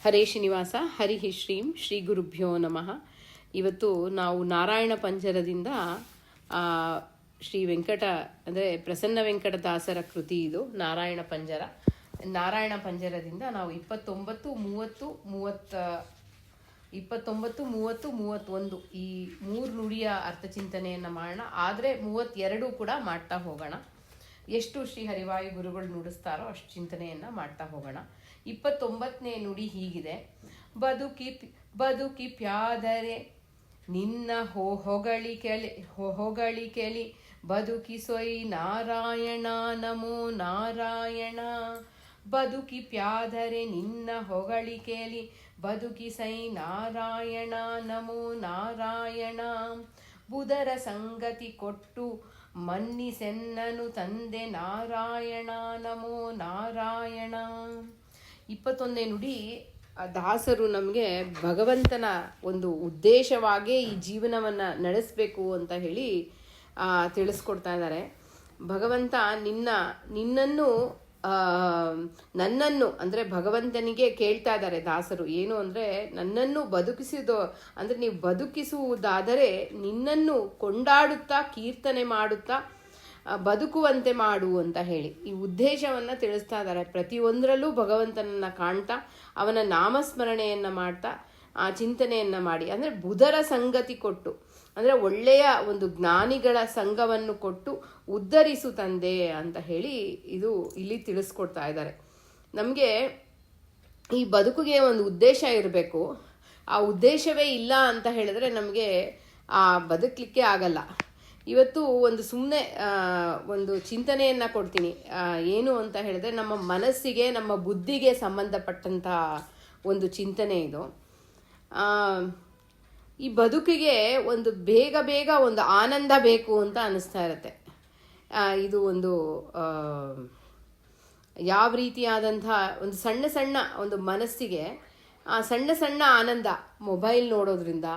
ಹರೇ ಶ್ರೀನಿವಾಸ ಹರಿ ಶ್ರೀಂ ಶ್ರೀ ಗುರುಭ್ಯೋ ನಮಃ. ಇವತ್ತು ನಾವು ನಾರಾಯಣ ಪಂಜರದಿಂದ ಶ್ರೀ ವೆಂಕಟ ಅಂದರೆ ಪ್ರಸನ್ನ ವೆಂಕಟದಾಸರ ಕೃತಿ ಇದು ನಾರಾಯಣ ಪಂಜರ. ನಾರಾಯಣ ಪಂಜರದಿಂದ ನಾವು 29, 30, 31 ಈ 3 ನುಡಿಯ ಅರ್ಥಚಿಂತನೆಯನ್ನು ಮಾಡೋಣ. ಆದರೆ 32 ಕೂಡ ಮಾಡ್ತಾ ಹೋಗೋಣ. ಎಷ್ಟು ಶ್ರೀ ಹರಿವಾಯು ಗುರುಗಳು ನುಡಿಸ್ತಾರೋ ಅಷ್ಟು ಚಿಂತನೆಯನ್ನು ಮಾಡ್ತಾ ಹೋಗೋಣ. 29ನೇ ನುಡಿ ಹೀಗಿದೆ. ಬದುಕಿ ಪ್ಯಾದರೆ ನಿನ್ನ ಹೊಗಳಿ ಕೆಲಿ ಬದುಕಿ ಸೊಯ್ ನಾರಾಯಣ ನಮೋ ನಾರಾಯಣ. ಬದುಕಿ ಪ್ಯಾದರೆ ನಿನ್ನ ಹೊಗಳಿ ಕೇಳಿ ಬದುಕಿ ಸೈ ನಾರಾಯಣ ನಮೋ ನಾರಾಯಣ. ಬುಧರ ಸಂಗತಿ ಕೊಟ್ಟು ಮನ್ನಿಸೆನ್ನನು ತಂದೆ ನಾರಾಯಣ ನಮೋ ನಾರಾಯಣ. 21ನೇ ನುಡಿ ದಾಸರು ನಮಗೆ ಭಗವಂತನ ಒಂದು ಉದ್ದೇಶವಾಗೇ ಈ ಜೀವನವನ್ನು ನಡೆಸಬೇಕು ಅಂತ ಹೇಳಿ ತಿಳಿಸ್ಕೊಡ್ತಾ ಇದ್ದಾರೆ. ಭಗವಂತ ನನ್ನನ್ನು ಅಂದರೆ ಭಗವಂತನಿಗೆ ಕೇಳ್ತಾ ಇದ್ದಾರೆ ದಾಸರು. ಏನು ಅಂದರೆ ನನ್ನನ್ನು ಅಂದರೆ ನೀವು ಬದುಕಿಸುವುದಾದರೆ ನಿನ್ನನ್ನು ಕೊಂಡಾಡುತ್ತಾ ಕೀರ್ತನೆ ಮಾಡುತ್ತಾ ಬದುಕುವಂತೆ ಮಾಡು ಅಂತ ಹೇಳಿ ಈ ಉದ್ದೇಶವನ್ನು ತಿಳಿಸ್ತಾ ಇದ್ದಾರೆ. ಪ್ರತಿಯೊಂದರಲ್ಲೂ ಭಗವಂತನನ್ನು ಕಾಣ್ತಾ ಅವನ ನಾಮಸ್ಮರಣೆಯನ್ನು ಮಾಡ್ತಾ ಆ ಚಿಂತನೆಯನ್ನು ಮಾಡಿ, ಅಂದರೆ ಬುಧರ ಸಂಗತಿ ಕೊಟ್ಟು ಅಂದರೆ ಒಳ್ಳೆಯ ಒಂದು ಜ್ಞಾನಿಗಳ ಸಂಘವನ್ನು ಕೊಟ್ಟು ಉದ್ಧರಿಸು ತಂದೆ ಅಂತ ಹೇಳಿ ಇದು ಇಲ್ಲಿ ತಿಳಿಸ್ಕೊಡ್ತಾ ಇದ್ದಾರೆ. ನಮಗೆ ಈ ಬದುಕಿಗೆ ಒಂದು ಉದ್ದೇಶ ಇರಬೇಕು. ಆ ಉದ್ದೇಶವೇ ಇಲ್ಲ ಅಂತ ಹೇಳಿದ್ರೆ ನಮಗೆ ಆ ಬದುಕಲಿಕ್ಕೆ ಆಗಲ್ಲ. ಇವತ್ತು ಒಂದು ಸುಮ್ಮನೆ ಒಂದು ಚಿಂತನೆಯನ್ನು ಕೊಡ್ತೀನಿ. ಏನು ಅಂತ ಹೇಳಿದ್ರೆ ನಮ್ಮ ಮನಸ್ಸಿಗೆ ನಮ್ಮ ಬುದ್ಧಿಗೆ ಸಂಬಂಧಪಟ್ಟಂಥ ಒಂದು ಚಿಂತನೆ ಇದು. ಈ ಬದುಕಿಗೆ ಒಂದು ಬೇಗ ಒಂದು ಆನಂದ ಬೇಕು ಅಂತ ಅನ್ನಿಸ್ತಾ ಇರುತ್ತೆ. ಇದು ಒಂದು ಯಾವ ರೀತಿಯಾದಂಥ ಒಂದು ಸಣ್ಣ ಒಂದು ಮನಸ್ಸಿಗೆ ಸಣ್ಣ ಆನಂದ ಮೊಬೈಲ್ ನೋಡೋದ್ರಿಂದ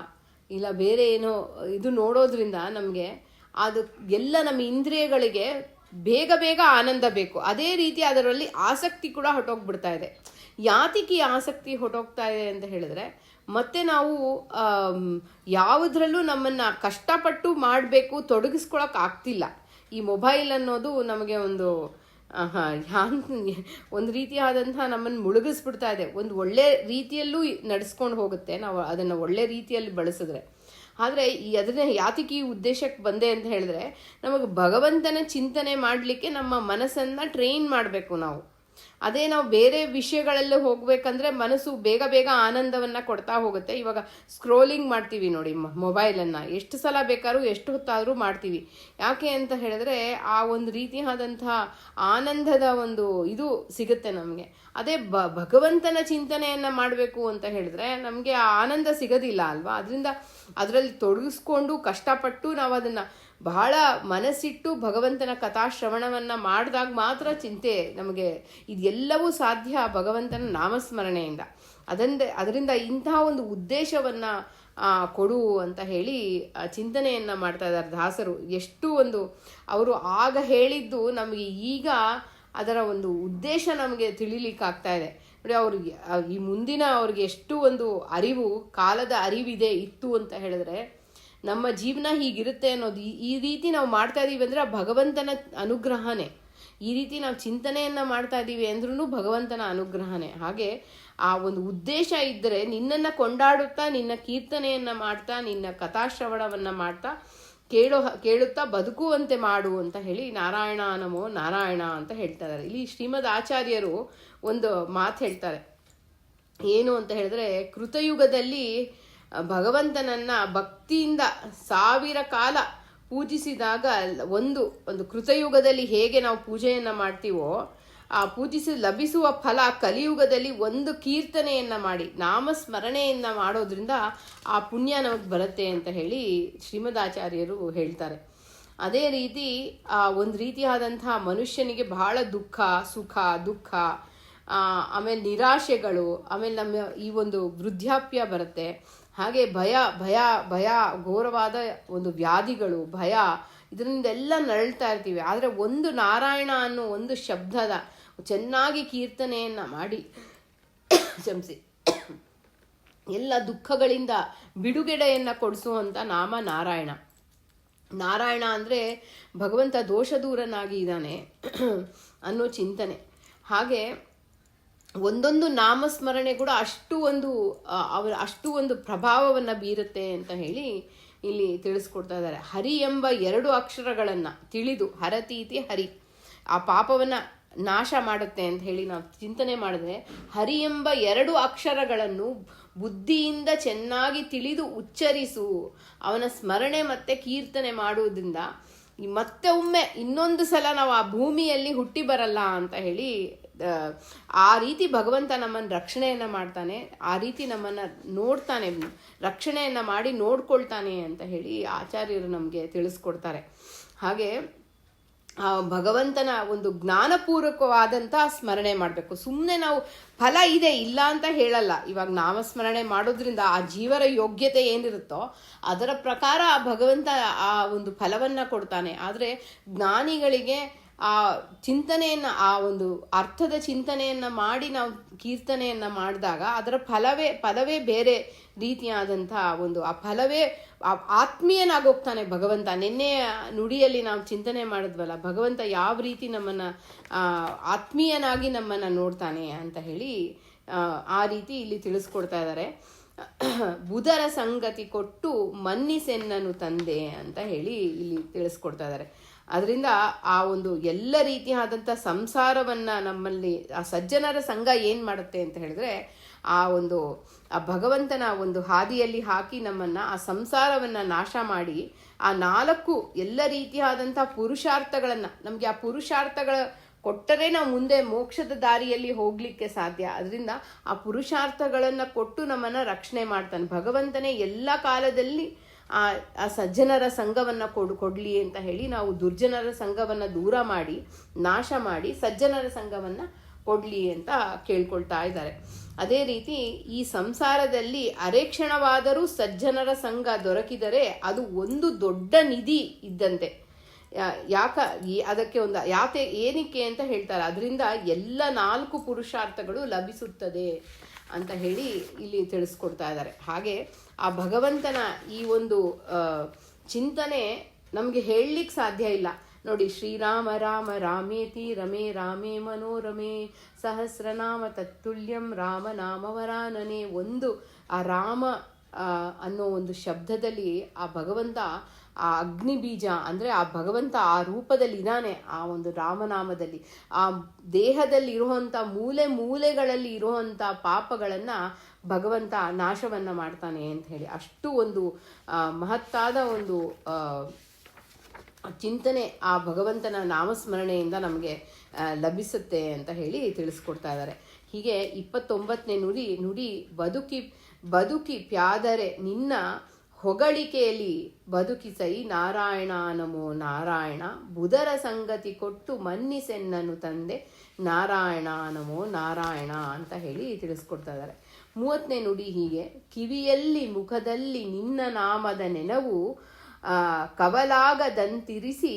ಇಲ್ಲ ಬೇರೆ ಏನೋ ಇದು ನೋಡೋದ್ರಿಂದ ನಮಗೆ ಅದು ಎಲ್ಲ ನಮ್ಮ ಇಂದ್ರಿಯಗಳಿಗೆ ಬೇಗ ಆನಂದ ಬೇಕು. ಅದೇ ರೀತಿ ಅದರಲ್ಲಿ ಆಸಕ್ತಿ ಕೂಡ ಹೊಟ್ಟೋಗ್ಬಿಡ್ತಾ ಇದೆ. ಯಾತಕ್ಕೆ ಆಸಕ್ತಿ ಹೊಟ್ಟೋಗ್ತಾ ಇದೆ ಅಂತ ಹೇಳಿದ್ರೆ ಮತ್ತೆ ನಾವು ಯಾವುದ್ರಲ್ಲೂ ನಮ್ಮನ್ನು ಕಷ್ಟಪಟ್ಟು ಮಾಡಬೇಕು ತೊಡಗಿಸ್ಕೊಳಕ್ಕೆ ಆಗ್ತಿಲ್ಲ. ಈ ಮೊಬೈಲ್ ಅನ್ನೋದು ನಮಗೆ ಒಂದು ರೀತಿಯಾದಂಥ ನಮ್ಮನ್ನು ಮುಳುಗಿಸ್ಬಿಡ್ತಾ ಇದೆ. ಒಂದು ಒಳ್ಳೆ ರೀತಿಯಲ್ಲೂ ನಡೆಸ್ಕೊಂಡು ಹೋಗುತ್ತೆ ನಾವು ಅದನ್ನು ಒಳ್ಳೆ ರೀತಿಯಲ್ಲಿ ಬಳಸಿದ್ರೆ. ಆದರೆ ಅದನ್ನ ಯಾತಕ್ಕೆ ಈ ಉದ್ದೇಶಕ್ಕೆ ಬಂದೆ ಅಂತ ಹೇಳಿದ್ರೆ ನಮಗೆ ಭಗವಂತನ ಚಿಂತನೆ ಮಾಡಲಿಕ್ಕೆ ನಮ್ಮ ಮನಸ್ಸನ್ನು ಟ್ರೈನ್ ಮಾಡಬೇಕು ನಾವು. ಅದೇ ನಾವು ಬೇರೆ ವಿಷಯಗಳೆಲ್ಲ ಹೋಗ್ಬೇಕಂದ್ರೆ ಮನಸ್ಸು ಬೇಗ ಆನಂದವನ್ನು ಕೊಡ್ತಾ ಹೋಗುತ್ತೆ. ಇವಾಗ ಸ್ಕ್ರೋಲಿಂಗ್ ಮಾಡ್ತೀವಿ ನೋಡಿ ಮೊಬೈಲನ್ನು, ಎಷ್ಟು ಸಲ ಬೇಕಾದ್ರೂ ಎಷ್ಟು ಹೊತ್ತಾದರೂ ಮಾಡ್ತೀವಿ. ಯಾಕೆ ಅಂತ ಹೇಳಿದ್ರೆ ಆ ಒಂದು ರೀತಿಯಾದಂತಹ ಆನಂದದ ಒಂದು ಇದು ಸಿಗುತ್ತೆ ನಮಗೆ. ಅದೇ ಭಗವಂತನ ಚಿಂತನೆಯನ್ನು ಮಾಡಬೇಕು ಅಂತ ಹೇಳಿದ್ರೆ ನಮಗೆ ಆ ಆನಂದ ಸಿಗೋದಿಲ್ಲ ಅಲ್ವಾ. ಅದರಲ್ಲಿ ತೊಡಗಿಸ್ಕೊಂಡು ಕಷ್ಟಪಟ್ಟು ನಾವು ಅದನ್ನು ಬಹಳ ಮನಸ್ಸಿಟ್ಟು ಭಗವಂತನ ಕಥಾಶ್ರವಣವನ್ನು ಮಾಡಿದಾಗ ಮಾತ್ರ ಚಿಂತೆ ನಮಗೆ ಇದೆಲ್ಲವೂ ಸಾಧ್ಯ ಭಗವಂತನ ನಾಮಸ್ಮರಣೆಯಿಂದ. ಅದರಿಂದ ಇಂತಹ ಒಂದು ಉದ್ದೇಶವನ್ನು ಕೊಡು ಅಂತ ಹೇಳಿ ಚಿಂತನೆಯನ್ನು ಮಾಡ್ತಾ ಇದ್ದಾರೆ ದಾಸರು. ಎಷ್ಟು ಒಂದು ಅವರು ಆಗ ಹೇಳಿದ್ದು ನಮಗೆ ಈಗ ಅದರ ಒಂದು ಉದ್ದೇಶ ನಮಗೆ ತಿಳಿಲಿಕ್ಕಾಗ್ತಾ ಇದೆ ನೋಡಿ. ಅವ್ರಿಗೆ ಈ ಮುಂದಿನ ಅವ್ರಿಗೆ ಎಷ್ಟು ಒಂದು ಅರಿವು, ಕಾಲದ ಅರಿವಿದೆ ಇತ್ತು ಅಂತ ಹೇಳಿದ್ರೆ ನಮ್ಮ ಜೀವನ ಹೀಗಿರುತ್ತೆ ಅನ್ನೋದು ಈ ರೀತಿ ನಾವು ಮಾಡ್ತಾ ಇದ್ದೀವಿ ಅಂದರೆ ಭಗವಂತನ ಅನುಗ್ರಹನೇ. ಈ ರೀತಿ ನಾವು ಚಿಂತನೆಯನ್ನು ಮಾಡ್ತಾ ಇದ್ದೀವಿ ಅಂದ್ರೂ ಭಗವಂತನ ಅನುಗ್ರಹನೇ. ಹಾಗೆ ಆ ಒಂದು ಉದ್ದೇಶ ಇದ್ದರೆ ನಿನ್ನನ್ನು ಕೊಂಡಾಡುತ್ತಾ ನಿನ್ನ ಕೀರ್ತನೆಯನ್ನು ಮಾಡ್ತಾ ನಿನ್ನ ಕಥಾಶ್ರವಣವನ್ನು ಮಾಡ್ತಾ ಕೇಳುತ್ತಾ ಬದುಕುವಂತೆ ಮಾಡು ಅಂತ ಹೇಳಿ ನಾರಾಯಣ ನಮೋ ನಾರಾಯಣ ಅಂತ ಹೇಳ್ತಾ ಇದ್ದಾರೆ. ಇಲ್ಲಿ ಶ್ರೀಮದ್ ಆಚಾರ್ಯರು ಒಂದು ಮಾತು ಹೇಳ್ತಾರೆ. ಏನು ಅಂತ ಹೇಳಿದ್ರೆ ಕೃತಯುಗದಲ್ಲಿ ಭಗವಂತನನ್ನ ಭಕ್ತಿಯಿಂದ 1000 ಕಾಲ ಪೂಜಿಸಿದಾಗ ಒಂದು ಕೃತಯುಗದಲ್ಲಿ ಹೇಗೆ ನಾವು ಪೂಜೆಯನ್ನು ಮಾಡ್ತೀವೋ ಆ ಪೂಜಿಸಿ ಲಭಿಸುವ ಫಲ ಕಲಿಯುಗದಲ್ಲಿ ಒಂದು ಕೀರ್ತನೆಯನ್ನು ಮಾಡಿ ನಾಮಸ್ಮರಣೆಯನ್ನು ಮಾಡೋದ್ರಿಂದ ಆ ಪುಣ್ಯ ನಮಗೆ ಬರುತ್ತೆ ಅಂತ ಹೇಳಿ ಶ್ರೀಮದಾಚಾರ್ಯರು ಹೇಳ್ತಾರೆ. ಅದೇ ರೀತಿ ಒಂದು ರೀತಿಯಾದಂತಹ ಮನುಷ್ಯನಿಗೆ ಬಹಳ ಸುಖ ಆಮೇಲೆ ನಿರಾಶೆಗಳು, ಆಮೇಲೆ ನಮ್ಮ ಈ ಒಂದು ವೃದ್ಧಾಪ್ಯ ಬರುತ್ತೆ. ಹಾಗೆ ಭಯ ಘೋರವಾದ ಒಂದು ವ್ಯಾಧಿಗಳು, ಭಯ, ಇದರಿಂದೆಲ್ಲ ನರಳ್ತಾ ಇರ್ತೀವಿ. ಆದರೆ ಒಂದು ನಾರಾಯಣ ಅನ್ನೋ ಒಂದು ಶಬ್ದದ ಚೆನ್ನಾಗಿ ಕೀರ್ತನೆಯನ್ನು ಮಾಡಿ ಎಲ್ಲ ದುಃಖಗಳಿಂದ ಬಿಡುಗಡೆಯನ್ನು ಕೊಡಿಸುವಂಥ ನಾಮ ನಾರಾಯಣ. ನಾರಾಯಣ ಅಂದರೆ ಭಗವಂತ ದೋಷ ದೂರನಾಗಿ ಇದ್ದಾನೆ ಅನ್ನೋ ಚಿಂತನೆ. ಹಾಗೆ ಒಂದೊಂದು ನಾಮಸ್ಮರಣೆ ಕೂಡ ಅಷ್ಟು ಒಂದು ಪ್ರಭಾವವನ್ನು ಬೀರುತ್ತೆ ಅಂತ ಹೇಳಿ ಇಲ್ಲಿ ತಿಳಿಸ್ಕೊಡ್ತಾ ಇದ್ದಾರೆ. ಹರಿ ಎಂಬ 2 ಅಕ್ಷರಗಳನ್ನು ತಿಳಿದು, ಹರತೀತಿ ಹರಿ, ಆ ಪಾಪವನ್ನು ನಾಶ ಮಾಡುತ್ತೆ ಅಂತ ಹೇಳಿ ನಾವು ಚಿಂತನೆ ಮಾಡಿದ್ರೆ, ಹರಿ ಎಂಬ 2 ಅಕ್ಷರಗಳನ್ನು ಬುದ್ಧಿಯಿಂದ ಚೆನ್ನಾಗಿ ತಿಳಿದು ಉಚ್ಚರಿಸು, ಅವನ ಸ್ಮರಣೆ ಮತ್ತೆ ಕೀರ್ತನೆ ಮಾಡುವುದರಿಂದ ಮತ್ತೆ ಒಮ್ಮೆ ಇನ್ನೊಂದು ಸಲ ನಾವು ಆ ಭೂಮಿಯಲ್ಲಿ ಹುಟ್ಟಿ ಬರಲ್ಲ ಅಂತ ಹೇಳಿ, ಆ ರೀತಿ ಭಗವಂತ ನಮ್ಮನ್ನು ರಕ್ಷಣೆಯನ್ನು ಮಾಡ್ತಾನೆ, ಆ ರೀತಿ ನಮ್ಮನ್ನು ನೋಡ್ತಾನೆ, ರಕ್ಷಣೆಯನ್ನು ಮಾಡಿ ನೋಡ್ಕೊಳ್ತಾನೆ ಅಂತ ಹೇಳಿ ಆಚಾರ್ಯರು ನಮಗೆ ತಿಳಿಸ್ಕೊಡ್ತಾರೆ. ಹಾಗೆ ಆ ಭಗವಂತನ ಒಂದು ಜ್ಞಾನಪೂರ್ವಕವಾದಂಥ ಸ್ಮರಣೆ ಮಾಡಬೇಕು. ಸುಮ್ಮನೆ ನಾವು ಫಲ ಇದೆ ಇಲ್ಲ ಅಂತ ಹೇಳಲ್ಲ. ಇವಾಗ ನಾಮಸ್ಮರಣೆ ಮಾಡೋದ್ರಿಂದ ಆ ಜೀವರ ಯೋಗ್ಯತೆ ಏನಿರುತ್ತೋ ಅದರ ಪ್ರಕಾರ ಆ ಭಗವಂತ ಆ ಒಂದು ಫಲವನ್ನು ಕೊಡ್ತಾನೆ. ಆದರೆ ಜ್ಞಾನಿಗಳಿಗೆ ಆ ಚಿಂತನೆಯನ್ನು, ಆ ಒಂದು ಅರ್ಥದ ಚಿಂತನೆಯನ್ನು ಮಾಡಿ ನಾವು ಕೀರ್ತನೆಯನ್ನು ಮಾಡಿದಾಗ ಅದರ ಫಲವೇ ಬೇರೆ ರೀತಿಯಾದಂಥ ಒಂದು ಆ ಫಲವೇ ಆತ್ಮೀಯನಾಗೋಗ್ತಾನೆ ಭಗವಂತ. ನಿನ್ನೆಯ ನುಡಿಯಲ್ಲಿ ನಾವು ಚಿಂತನೆ ಮಾಡಿದ್ವಲ್ಲ, ಭಗವಂತ ಯಾವ ರೀತಿ ನಮ್ಮನ್ನು ಆತ್ಮೀಯನಾಗಿ ನಮ್ಮನ್ನು ನೋಡ್ತಾನೆ ಅಂತ ಹೇಳಿ ಆ ರೀತಿ ಇಲ್ಲಿ ತಿಳಿಸ್ಕೊಡ್ತಾ ಇದ್ದಾರೆ. ಬುಧರ ಸಂಗತಿ ಕೊಟ್ಟು ಮನ್ನಿಸೆನ್ನನು ತಂದೆ ಅಂತ ಹೇಳಿ ಇಲ್ಲಿ ತಿಳಿಸ್ಕೊಡ್ತಾ ಇದ್ದಾರೆ. ಅದರಿಂದ ಆ ಒಂದು ಎಲ್ಲ ರೀತಿಯಾದಂಥ ಸಂಸಾರವನ್ನು ನಮ್ಮಲ್ಲಿ ಆ ಸಜ್ಜನರ ಸಂಘ ಏನು ಮಾಡುತ್ತೆ ಅಂತ ಹೇಳಿದ್ರೆ, ಆ ಭಗವಂತನ ಒಂದು ಹಾದಿಯಲ್ಲಿ ಹಾಕಿ ನಮ್ಮನ್ನು ಆ ಸಂಸಾರವನ್ನು ನಾಶ ಮಾಡಿ ಆ 4 ಎಲ್ಲ ರೀತಿಯಾದಂಥ ಪುರುಷಾರ್ಥಗಳನ್ನು, ನಮಗೆ ಆ ಪುರುಷಾರ್ಥಗಳ ಕೊಟ್ಟರೆ ನಾವು ಮುಂದೆ ಮೋಕ್ಷದ ದಾರಿಯಲ್ಲಿ ಹೋಗಲಿಕ್ಕೆ ಸಾಧ್ಯ. ಅದರಿಂದ ಆ ಪುರುಷಾರ್ಥಗಳನ್ನು ಕೊಟ್ಟು ನಮ್ಮನ್ನು ರಕ್ಷಣೆ ಮಾಡ್ತಾನೆ ಭಗವಂತನೇ. ಎಲ್ಲ ಕಾಲದಲ್ಲಿ ಆ ಸಜ್ಜನರ ಸಂಘವನ್ನು ಕೊಡಲಿ ಅಂತ ಹೇಳಿ ನಾವು ದುರ್ಜನರ ಸಂಘವನ್ನು ದೂರ ಮಾಡಿ ನಾಶ ಮಾಡಿ ಸಜ್ಜನರ ಸಂಘವನ್ನು ಕೊಡಲಿ ಅಂತ ಕೇಳ್ಕೊಳ್ತಾ ಇದ್ದಾರೆ. ಅದೇ ರೀತಿ ಈ ಸಂಸಾರದಲ್ಲಿ ಅರೆಕ್ಷಣವಾದರೂ ಸಜ್ಜನರ ಸಂಘ ದೊರಕಿದರೆ ಅದು ಒಂದು ದೊಡ್ಡ ನಿಧಿ ಇದ್ದಂತೆ. ಅದಕ್ಕೆ ಒಂದು ಏನಕ್ಕೆ ಅಂತ ಹೇಳ್ತಾರೆ. ಅದರಿಂದ ಎಲ್ಲ 4 ಪುರುಷಾರ್ಥಗಳು ಲಭಿಸುತ್ತದೆ ಅಂತ ಹೇಳಿ ಇಲ್ಲಿ ತಿಳಿಸ್ಕೊಡ್ತಾ ಇದ್ದಾರೆ. ಹಾಗೆ ಆ ಭಗವಂತನ ಈ ಒಂದು ಚಿಂತನೆ ನಮಗೆ ಹೇಳಲಿಕ್ಕೆ ಸಾಧ್ಯ ಇಲ್ಲ. ನೋಡಿ, ಶ್ರೀರಾಮ ರಾಮ ರಾಮೇತಿ ರಮೇ ರಾಮೇ ಮನೋರಮೆ ಸಹಸ್ರನಾಮ ತತ್ತುಲ್ಯಂ ರಾಮನಾಮವರಾನನೆ. ಆ ರಾಮ ಅನ್ನೋ ಒಂದು ಶಬ್ದದಲ್ಲಿ ಆ ಭಗವಂತ ಆ ಅಗ್ನಿ ಬೀಜ ಅಂದರೆ ಆ ಭಗವಂತ ಆ ರೂಪದಲ್ಲಿ ಇದ್ದಾನೆ. ಆ ಒಂದು ರಾಮನಾಮದಲ್ಲಿ ಆ ದೇಹದಲ್ಲಿ ಇರುವಂಥ ಮೂಲೆಗಳಲ್ಲಿ ಇರುವಂಥ ಪಾಪಗಳನ್ನು ಭಗವಂತ ನಾಶವನ್ನು ಮಾಡ್ತಾನೆ ಅಂತ ಹೇಳಿ ಅಷ್ಟು ಒಂದು ಮಹತ್ತಾದ ಒಂದು ಚಿಂತನೆ ಆ ಭಗವಂತನ ನಾಮಸ್ಮರಣೆಯಿಂದ ನಮಗೆ ಲಭಿಸುತ್ತೆ ಅಂತ ಹೇಳಿ ತಿಳಿಸ್ಕೊಡ್ತಾ ಇದ್ದಾರೆ. ಹೀಗೆ 29ನೇ ನುಡಿ ಬದುಕಿ ಪ್ಯಾದರೆ ನಿನ್ನ ಹೊಗಳಿಕೆಯಲ್ಲಿ ಬದುಕಿಸೈ ನಾರಾಯಣ ನಮೋ ನಾರಾಯಣ, ಬುಧರ ಸಂಗತಿ ಕೊಟ್ಟು ಮನ್ನಿಸೆನ್ನನು ತಂದೆ ನಾರಾಯಣ ನಮೋ ನಾರಾಯಣ ಅಂತ ಹೇಳಿ ತಿಳಿಸ್ಕೊಡ್ತಾ ಇದ್ದಾರೆ. 30ನೇ ನುಡಿ ಹೀಗೆ, ಕಿವಿಯಲ್ಲಿ ಮುಖದಲ್ಲಿ ನಿನ್ನ ನಾಮದ ನೆನವು ಕವಲಾಗದಂತಿರಿಸಿ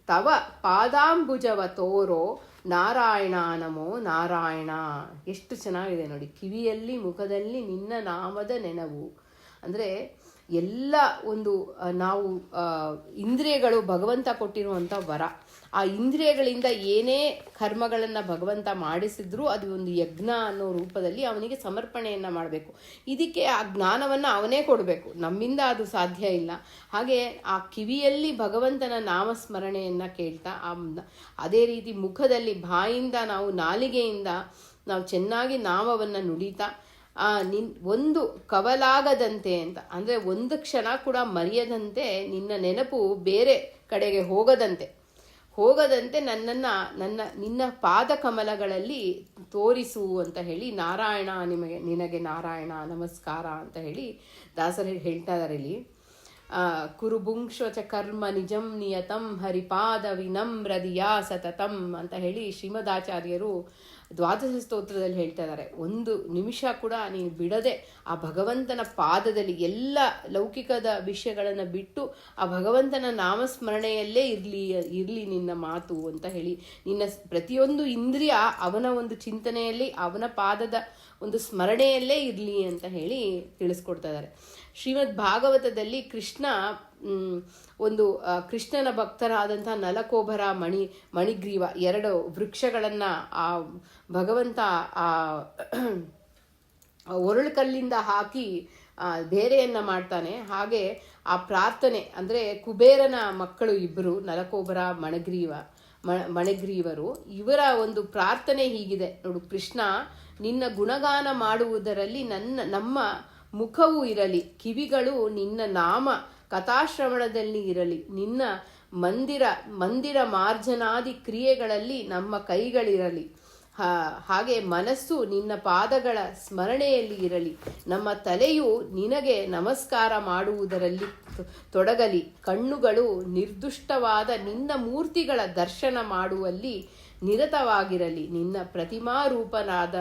ತವ ಪಾದಾಂಬುಜವ ತೋರೋ ನಾರಾಯಣ ನಮೋ ನಾರಾಯಣ. ಎಷ್ಟು ಚೆನ್ನಾಗಿದೆ ನೋಡಿ, ಕಿವಿಯಲ್ಲಿ ಮುಖದಲ್ಲಿ ನಿನ್ನ ನಾಮದ ನೆನವು ಅಂದರೆ ಎಲ್ಲ ಒಂದು ನಾವು ಇಂದ್ರಿಯಗಳು ಭಗವಂತ ಕೊಟ್ಟಿರುವಂಥ ವರ. ಆ ಇಂದ್ರಿಯಗಳಿಂದ ಏನೇ ಕರ್ಮಗಳನ್ನು ಭಗವಂತ ಮಾಡಿಸಿದ್ರೂ ಅದು ಒಂದು ಯಜ್ಞ ಅನ್ನೋ ರೂಪದಲ್ಲಿ ಅವನಿಗೆ ಸಮರ್ಪಣೆಯನ್ನು ಮಾಡಬೇಕು. ಇದಕ್ಕೆ ಆ ಜ್ಞಾನವನ್ನು ಅವನೇ ಕೊಡಬೇಕು, ನಮ್ಮಿಂದ ಅದು ಸಾಧ್ಯ ಇಲ್ಲ. ಹಾಗೆ ಆ ಕಿವಿಯಲ್ಲಿ ಭಗವಂತನ ನಾಮಸ್ಮರಣೆಯನ್ನು ಕೇಳ್ತಾ, ಅದೇ ರೀತಿ ಮುಖದಲ್ಲಿ ಬಾಯಿಂದ ನಾವು ನಾಲಿಗೆಯಿಂದ ನಾವು ಚೆನ್ನಾಗಿ ನಾಮವನ್ನು ನುಡಿತಾ ಒಂದು ಕವಲಾಗದಂತೆ ಅಂತ ಅಂದರೆ ಒಂದು ಕ್ಷಣ ಕೂಡ ಮರೆಯದಂತೆ, ನಿನ್ನ ನೆನಪು ಬೇರೆ ಕಡೆಗೆ ಹೋಗದಂತೆ ನಿನ್ನ ಪಾದ ಕಮಲಗಳಲ್ಲಿ ತೋರಿಸು ಅಂತ ಹೇಳಿ ನಾರಾಯಣ ನಿನಗೆ ನಾರಾಯಣ ನಮಸ್ಕಾರ ಅಂತ ಹೇಳಿ ದಾಸರು ಹೇಳ್ತಾ ಇದ್ದಾರೆ ಇಲ್ಲಿ. ಕುರುಭುಂಕ್ಷ ಕರ್ಮ ನಿಜಂ ನಿಯತಂ ಹರಿಪಾದ ವಿನಮ್ರದಿಯಾ ಸತತಂ ಅಂತ ಹೇಳಿ ಶ್ರೀಮದಾಚಾರ್ಯರು ದ್ವಾದಶ ಸ್ತೋತ್ರದಲ್ಲಿ ಹೇಳ್ತಾ ಇದ್ದಾರೆ. ಒಂದು ನಿಮಿಷ ಕೂಡ ನೀನು ಬಿಡದೆ ಆ ಭಗವಂತನ ಪಾದದಲ್ಲಿ ಎಲ್ಲ ಲೌಕಿಕದ ವಿಷಯಗಳನ್ನು ಬಿಟ್ಟು ಆ ಭಗವಂತನ ನಾಮಸ್ಮರಣೆಯಲ್ಲೇ ಇರಲಿ ನಿನ್ನ ಮಾತು ಅಂತ ಹೇಳಿ, ನಿನ್ನ ಪ್ರತಿಯೊಂದು ಇಂದ್ರಿಯ ಅವನ ಒಂದು ಚಿಂತನೆಯಲ್ಲಿ ಅವನ ಪಾದದ ಒಂದು ಸ್ಮರಣೆಯಲ್ಲೇ ಇರಲಿ ಅಂತ ಹೇಳಿ ತಿಳಿಸ್ಕೊಡ್ತಾ ಇದ್ದಾರೆ. ಶ್ರೀಮದ್ ಭಾಗವತದಲ್ಲಿ ಕೃಷ್ಣ ಒಂದು ಕೃಷ್ಣನ ಭಕ್ತರಾದಂಥ ನಲಕೋಬರ ಮಣಿಗ್ರೀವ ಎರಡು ವೃಕ್ಷಗಳನ್ನು ಆ ಭಗವಂತ ಆ ಒರಳು ಕಲ್ಲಿಂದ ಹಾಕಿ ಬೇರೆಯನ್ನ ಮಾಡ್ತಾನೆ. ಹಾಗೆ ಆ ಪ್ರಾರ್ಥನೆ ಅಂದರೆ ಕುಬೇರನ ಮಕ್ಕಳು ಇಬ್ಬರು, ನಲಕೋಬರ ಮಣಿಗ್ರೀವರು, ಇವರ ಒಂದು ಪ್ರಾರ್ಥನೆ ಹೀಗಿದೆ ನೋಡು: ಕೃಷ್ಣ, ನಿನ್ನ ಗುಣಗಾನ ಮಾಡುವುದರಲ್ಲಿ ನಮ್ಮ ಮುಖವೂ ಇರಲಿ, ಕಿವಿಗಳು ನಿನ್ನ ನಾಮ ಕಥಾಶ್ರವಣದಲ್ಲಿ ಇರಲಿ, ನಿನ್ನ ಮಂದಿರ ಮಾರ್ಜನಾದಿ ಕ್ರಿಯೆಗಳಲ್ಲಿ ನಮ್ಮ ಕೈಗಳಿರಲಿ, ಹಾಗೆ ಮನಸ್ಸು ನಿನ್ನ ಪಾದಗಳ ಸ್ಮರಣೆಯಲ್ಲಿ ಇರಲಿ, ನಮ್ಮ ತಲೆಯು ನಿನಗೆ ನಮಸ್ಕಾರ ಮಾಡುವುದರಲ್ಲಿ ತೊಡಗಲಿ, ಕಣ್ಣುಗಳು ನಿರ್ದುಷ್ಟವಾದ ನಿನ್ನ ಮೂರ್ತಿಗಳ ದರ್ಶನ ಮಾಡುವಲ್ಲಿ ನಿರತವಾಗಿರಲಿ, ನಿನ್ನ ಪ್ರತಿಮಾರೂಪನಾದ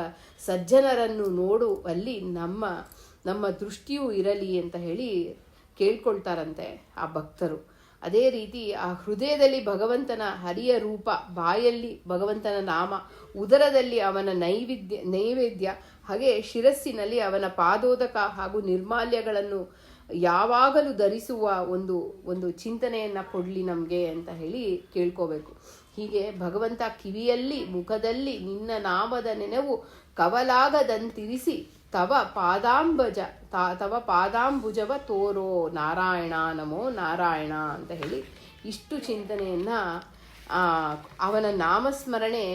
ಸಜ್ಜನರನ್ನು ನೋಡುವಲ್ಲಿ ನಮ್ಮ ದೃಷ್ಟಿಯೂ ಇರಲಿ ಅಂತ ಹೇಳಿ ಕೇಳ್ಕೊಳ್ತಾರಂತೆ ಆ ಭಕ್ತರು. ಅದೇ ರೀತಿ ಆ ಹೃದಯದಲ್ಲಿ ಭಗವಂತನ ಹರಿಯ ರೂಪ, ಬಾಯಲ್ಲಿ ಭಗವಂತನ ನಾಮ, ಉದರದಲ್ಲಿ ಅವನ ನೈವೇದ್ಯ, ಹಾಗೆ ಶಿರಸ್ಸಿನಲ್ಲಿ ಅವನ ಪಾದೋದಕ ಹಾಗೂ ನಿರ್ಮಾಲ್ಯಗಳನ್ನು ಯಾವಾಗಲೂ ಧರಿಸುವ ಒಂದು ಚಿಂತನೆಯನ್ನು ಕೊಡಲಿ ನಮಗೆ ಅಂತ ಹೇಳಿ ಕೇಳ್ಕೋಬೇಕು. ಹೀಗೆ ಭಗವಂತ ಕಿವಿಯಲ್ಲಿ ಮುಖದಲ್ಲಿ ನಿನ್ನ ನಾಮದ ನೆನವು ಕವಲಾಗದಂತಿರಿಸಿ ತವ ಪಾದಾಂಬುಜವ ತೋರೋ ನಾರಾಯಣ ನಮೋ ನಾರಾಯಣ ಅಂತ ಹೇಳಿ ಇಷ್ಟು ಚಿಂತನೆಯನ್ನು ಅವನ ನಾಮಸ್ಮರಣೆ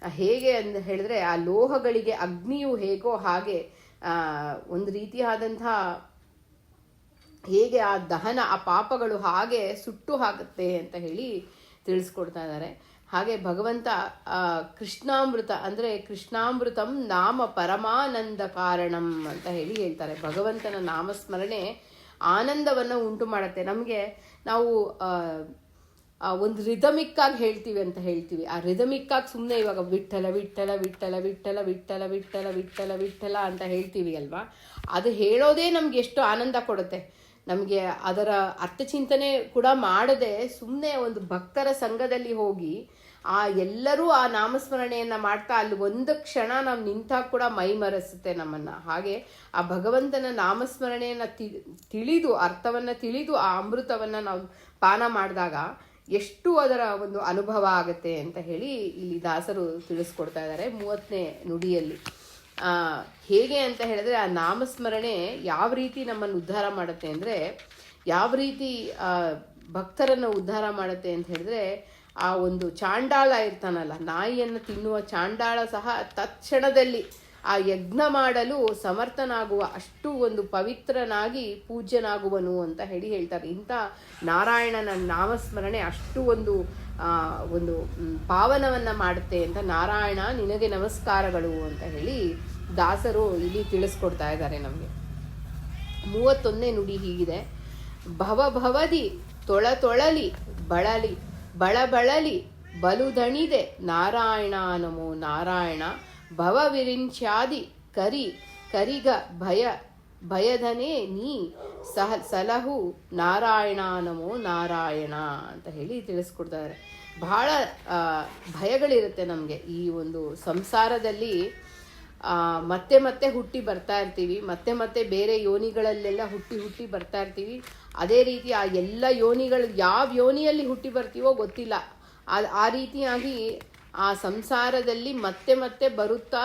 ಹೇಗೆ ಅಂತ ಹೇಳಿದ್ರೆ, ಆ ಲೋಹಗಳಿಗೆ ಅಗ್ನಿಯು ಹೇಗೋ ಹಾಗೆ ಒಂದು ರೀತಿಯಾದಂಥ ಹೇಗೆ ಆ ದಹನ, ಆ ಪಾಪಗಳು ಹಾಗೆ ಸುಟ್ಟು ಹಾಕುತ್ತೆ ಅಂತ ಹೇಳಿ ತಿಳಿಸ್ಕೊಡ್ತಾ ಇದ್ದಾರೆ. ಹಾಗೆ ಭಗವಂತ ಕೃಷ್ಣಾಮೃತ ಅಂದರೆ ಕೃಷ್ಣಾಮೃತಂ ನಾಮ ಪರಮಾನಂದ ಕಾರಣಂ ಅಂತ ಹೇಳಿ ಹೇಳ್ತಾರೆ. ಭಗವಂತನ ನಾಮಸ್ಮರಣೆ ಆನಂದವನ್ನು ಉಂಟು ಮಾಡುತ್ತೆ ನಮಗೆ. ನಾವು ಒಂದು ರಿದಮಿಕ್ಕಾಗಿ ಹೇಳ್ತೀವಿ ಅಂತ ಹೇಳ್ತೀವಿ. ಆ ರಿದಮಿಕ್ಕಾಗಿ ಸುಮ್ಮನೆ ಇವಾಗ ವಿಠ್ಠಲ ವಿಠ್ಠಲ ವಿಠ್ಠಲ ವಿಠ್ಠಲ ವಿಠ್ಠಲ ವಿಠ್ಠಲ ವಿಠ್ಠಲ ವಿಠ್ಠಲ ಅಂತ ಹೇಳ್ತೀವಿ ಅಲ್ವಾ, ಅದು ಹೇಳೋದೇ ನಮ್ಗೆ ಎಷ್ಟು ಆನಂದ ಕೊಡುತ್ತೆ. ನಮಗೆ ಅದರ ಅರ್ಥಚಿಂತನೆ ಕೂಡ ಮಾಡದೆ ಸುಮ್ಮನೆ ಒಂದು ಭಕ್ತರ ಸಂಘದಲ್ಲಿ ಹೋಗಿ ಎಲ್ಲರೂ ಆ ನಾಮಸ್ಮರಣೆಯನ್ನು ಮಾಡ್ತಾ ಅಲ್ಲಿ ಒಂದು ಕ್ಷಣ ನಾವು ನಿಂತಾಗ ಕೂಡ ಮೈ ಮರೆಸುತ್ತೆ ನಮ್ಮನ್ನು. ಹಾಗೆ ಆ ಭಗವಂತನ ನಾಮಸ್ಮರಣೆಯನ್ನು ತಿಳಿದು, ಅರ್ಥವನ್ನು ತಿಳಿದು ಆ ಅಮೃತವನ್ನು ನಾವು ಪಾನ ಮಾಡಿದಾಗ ಎಷ್ಟು ಅದರ ಒಂದು ಅನುಭವ ಆಗುತ್ತೆ ಅಂತ ಹೇಳಿ ಇಲ್ಲಿ ದಾಸರು ತಿಳಿಸ್ಕೊಡ್ತಾ ಇದ್ದಾರೆ 30ನೇ ನುಡಿಯಲ್ಲಿ. ಹೇಗೆ ಅಂತ ಹೇಳಿದ್ರೆ, ಆ ನಾಮಸ್ಮರಣೆ ಯಾವ ರೀತಿ ನಮ್ಮನ್ನು ಉದ್ಧಾರ ಮಾಡುತ್ತೆ ಅಂದರೆ, ಯಾವ ರೀತಿ ಭಕ್ತರನ್ನು ಉದ್ಧಾರ ಮಾಡುತ್ತೆ ಅಂತ ಹೇಳಿದ್ರೆ, ಆ ಒಂದು ಚಾಂಡಾಳ ಇರ್ತಾನಲ್ಲ, ನಾಯಿಯನ್ನು ತಿನ್ನುವ ಚಾಂಡಾಳ ಸಹ ತತ್ಕ್ಷಣದಲ್ಲಿ ಆ ಯಜ್ಞ ಮಾಡಲು ಸಮರ್ಥನಾಗುವ ಅಷ್ಟು ಒಂದು ಪವಿತ್ರನಾಗಿ ಪೂಜ್ಯನಾಗುವನು ಅಂತ ಹೇಳಿ ಹೇಳ್ತಾರೆ. ಇಂಥ ನಾರಾಯಣನ ನಾಮಸ್ಮರಣೆ ಅಷ್ಟು ಒಂದು ಪಾವನವನ್ನು ಮಾಡುತ್ತೆ ಅಂತ, ನಾರಾಯಣ ನಿನಗೆ ನಮಸ್ಕಾರಗಳು ಅಂತ ಹೇಳಿ ದಾಸರು ಇಲ್ಲಿ ತಿಳಿಸ್ಕೊಡ್ತಾ ಇದ್ದಾರೆ ನಮಗೆ. 31ನೇ ನುಡಿ ಹೀಗಿದೆ: ಭವಭವದಿ ತೊಳಲಿ ಬಳಲಿ ಬಲುದಣಿದೆ ನಾರಾಯಣ ನಮೋ ನಾರಾಯಣ, ಭವವಿರಿಂಚಾದಿ ಕರಿಗ ಭಯಧನೆ ನೀ ಸಲಹು ನಾರಾಯಣ ನಮೋ ನಾರಾಯಣ ಅಂತ ಹೇಳಿ ತಿಳಿಸ್ಕೊಡ್ತಾರೆ. ಬಹಳ ಭಯಗಳಿರುತ್ತೆ ನಮಗೆ ಈ ಒಂದು ಸಂಸಾರದಲ್ಲಿ. ಮತ್ತೆ ಮತ್ತೆ ಹುಟ್ಟಿ ಬರ್ತಾ ಇರ್ತೀವಿ, ಮತ್ತೆ ಬೇರೆ ಯೋನಿಗಳಲ್ಲೆಲ್ಲ ಹುಟ್ಟಿ ಬರ್ತಾ ಇರ್ತೀವಿ. ಅದೇ ರೀತಿ ಆ ಎಲ್ಲ ಯೋನಿಗಳು ಯಾವ ಯೋನಿಯಲ್ಲಿ ಹುಟ್ಟಿ ಬರ್ತೀವೋ ಗೊತ್ತಿಲ್ಲ. ಆ ರೀತಿಯಾಗಿ ಆ ಸಂಸಾರದಲ್ಲಿ ಮತ್ತೆ ಬರುತ್ತಾ